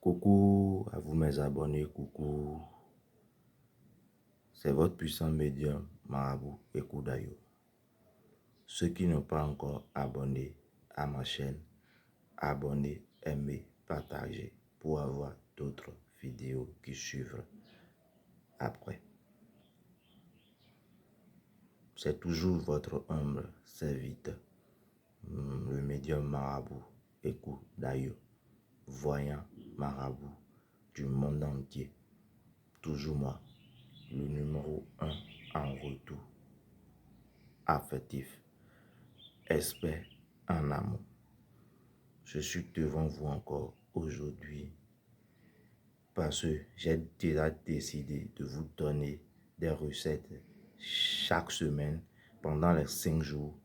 Coucou à vous mes abonnés, coucou. C'est votre puissant médium Marabout Ekoudayo. Ceux qui n'ont pas encore abonné à ma chaîne, abonnez, aimez, partagez pour avoir d'autres vidéos qui suivent après. C'est toujours votre humble serviteur, le médium Marabout Ekoudayo, voyant Marabout du monde entier. Toujours moi, le numéro 1 en retour, affectif, expert en amour. Je suis devant vous encore aujourd'hui parce que j'ai déjà décidé de vous donner des recettes chaque semaine pendant les 5 jours.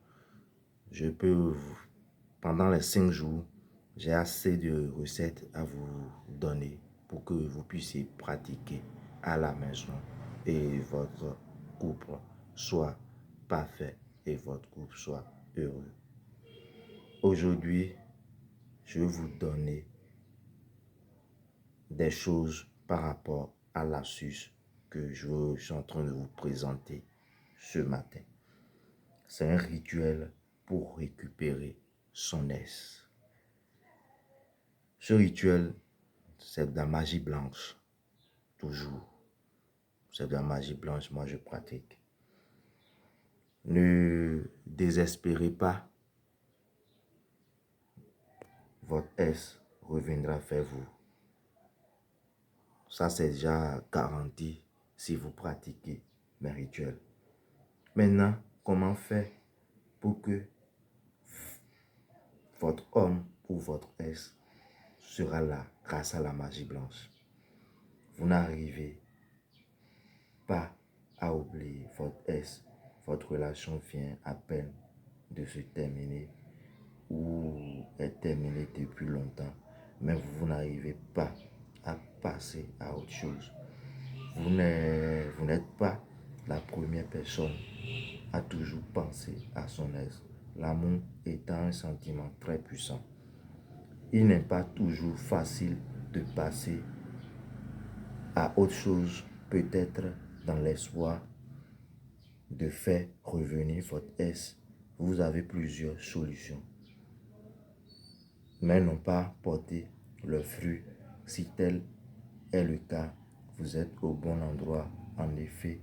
Pendant les 5 jours, j'ai assez de recettes à vous donner pour que vous puissiez pratiquer à la maison et votre couple soit parfait et votre couple soit heureux. Aujourd'hui, je vais vous donner des choses par rapport à l'astuce que je suis en train de vous présenter ce matin. C'est un rituel pour récupérer son aise. Ce rituel, c'est de la magie blanche, toujours. C'est de la magie blanche, moi je pratique. Ne désespérez pas, votre S reviendra vers vous. Ça, c'est déjà garanti si vous pratiquez mes rituels. Maintenant, comment faire pour que votre homme ou votre S sera là grâce à la magie blanche? Vous n'arrivez pas à oublier votre S. Votre relation vient à peine de se terminer ou est terminée depuis longtemps, mais vous n'arrivez pas à passer à autre chose. Vous n'êtes pas la première personne à toujours penser à son ex. L'amour étant un sentiment très puissant, il n'est pas toujours facile de passer à autre chose, peut-être dans l'espoir de faire revenir votre ex. Vous avez plusieurs solutions, mais n'ont pas porté le fruit. Si tel est le cas, vous êtes au bon endroit. En effet,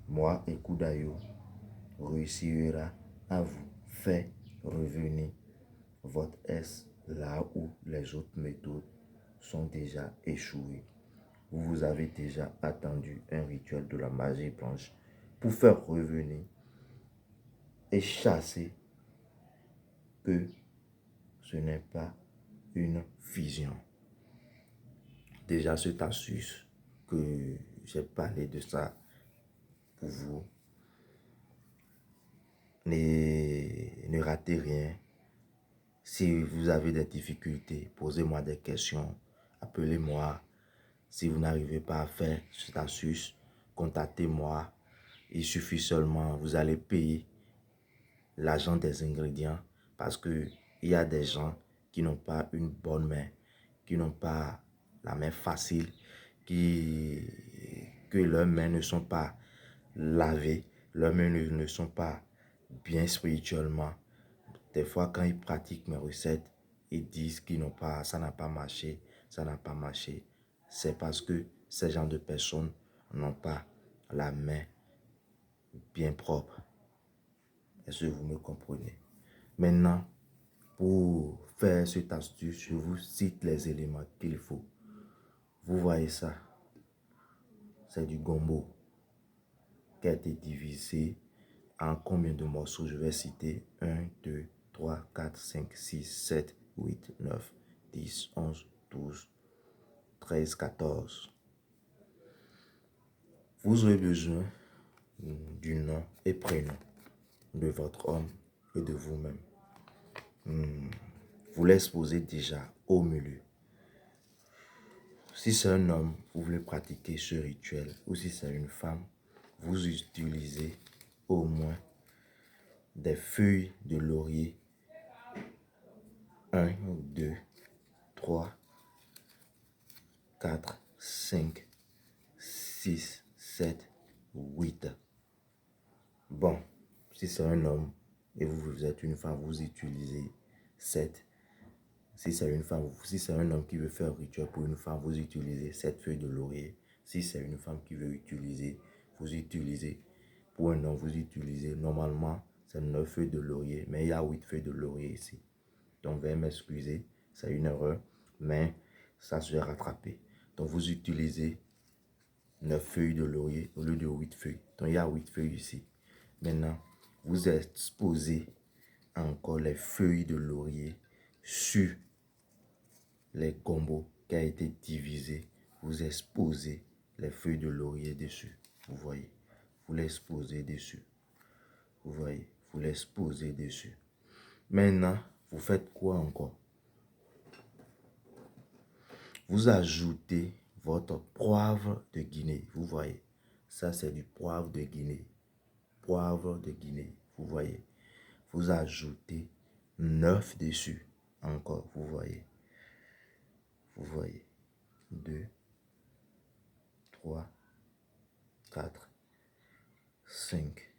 moi, Ekoudayo, réussira à vous faire revenir votre S là où les autres méthodes sont déjà échouées. Vous avez déjà attendu un rituel de la magie blanche pour faire revenir et chasser que ce n'est pas une fusion. Déjà cette astuce que j'ai parlé de ça pour vous. Ne ratez rien. Si vous avez des difficultés, posez-moi des questions, appelez-moi. Si vous n'arrivez pas à faire cette astuce, contactez-moi. Il suffit seulement, vous allez payer l'argent des ingrédients parce qu'il y a des gens qui n'ont pas une bonne main, qui n'ont pas la main facile, que leurs mains ne sont pas lavées, leurs mains ne sont pas bien spirituellement. Des fois, quand ils pratiquent mes recettes, ils disent qu'ils n'ont pas, ça n'a pas marché, ça n'a pas marché. C'est parce que ces gens de personnes n'ont pas la main bien propre. Est-ce que vous me comprenez? Maintenant, pour faire cette astuce, je vous cite les éléments qu'il faut. Vous voyez ça? C'est du gombo qui a été divisé en combien de morceaux? Je vais citer 1, 2, 3, 4, 5, 6, 7, 8, 9, 10, 11, 12, 13, 14. Vous aurez besoin du nom et prénom de votre homme et de vous-même. Vous l'exposez déjà au milieu. Si c'est un homme, vous voulez pratiquer ce rituel, ou si c'est une femme, vous utilisez au moins des feuilles de laurier 1, 2, 3, 4, 5, 6, 7, 8. Bon, si c'est un homme et vous êtes une femme, vous utilisez 7. Si c'est une femme, si c'est un homme qui veut faire un rituel pour une femme, vous utilisez 7 feuilles de laurier. Si c'est une femme qui veut utiliser, vous utilisez, pour un homme, vous utilisez, normalement, c'est 9 feuilles de laurier, mais il y a 8 feuilles de laurier ici. Donc, veuillez m'excuser, c'est une erreur, mais ça se rattraper. Donc, vous utilisez 9 feuilles de laurier au lieu de 8 feuilles. Donc, il y a 8 feuilles ici. Maintenant, vous exposez encore les feuilles de laurier sur les gombos qui a été divisé. Vous exposez les feuilles de laurier dessus. Vous voyez, vous l'exposez dessus. Vous voyez, vous l'exposez dessus. Maintenant, vous faites quoi encore? Vous ajoutez votre poivre de Guinée. Vous voyez, ça c'est du poivre de Guinée. Poivre de Guinée, vous voyez. Vous ajoutez 9 dessus. Encore, vous voyez. Vous voyez. 2, 3, 4, 5,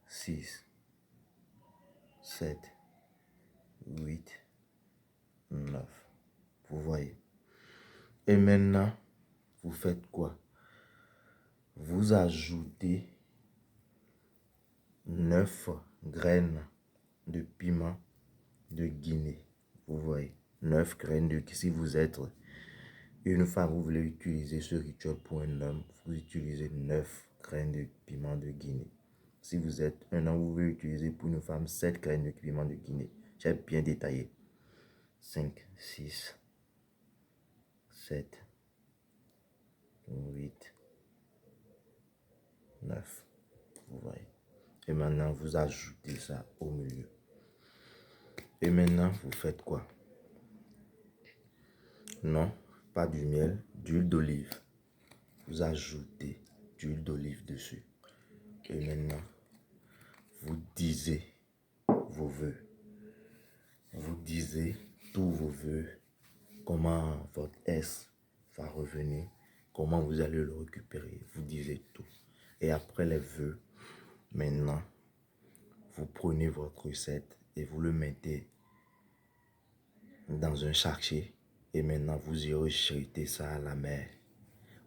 6, 7, 8, 9. Vous voyez. Et maintenant, vous faites quoi? Vous ajoutez 9 graines de piment de Guinée. Vous voyez. 9 graines de Guinée. Si vous êtes une femme, vous voulez utiliser ce rituel pour un homme, vous utilisez 9 graines de piment de Guinée. Si vous êtes un homme, vous voulez utiliser pour une femme 7 graines de piment de Guinée. J'ai bien détaillé. 5, 6, 7, 8, 9. Vous voyez. Et maintenant, vous ajoutez ça au milieu. Et maintenant, vous faites quoi? Non, pas du miel, d'huile d'olive. Vous ajoutez d'huile d'olive dessus. Et maintenant, vous disez vos vœux. Vous disez tous vos vœux. Comment votre S va revenir. Comment vous allez le récupérer. Vous disiez tout. Et après les vœux, maintenant, vous prenez votre recette et vous le mettez dans un sachet. Et maintenant, vous irez jeter ça à la mer.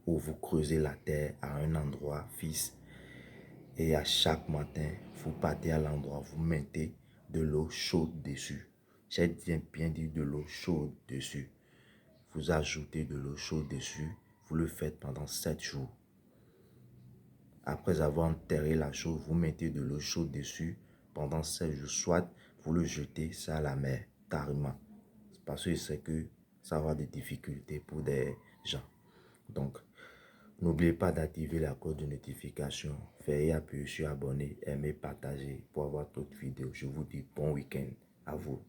Ou vous creusez la terre à un endroit fixe. Et à chaque matin, vous partez à l'endroit, vous mettez de l'eau chaude dessus. J'ai bien dit de l'eau chaude dessus. Vous ajoutez de l'eau chaude dessus. Vous le faites pendant 7 jours. Après avoir enterré la chose, vous mettez de l'eau chaude dessus pendant 7 jours. Soit vous le jetez ça à la mer, carrément. Parce que c'est que ça va avoir des difficultés pour des gens. Donc, n'oubliez pas d'activer la cloche de notification. Veuillez appuyer sur abonner, aimer, partager pour avoir d'autres vidéos. Je vous dis bon week-end à vous.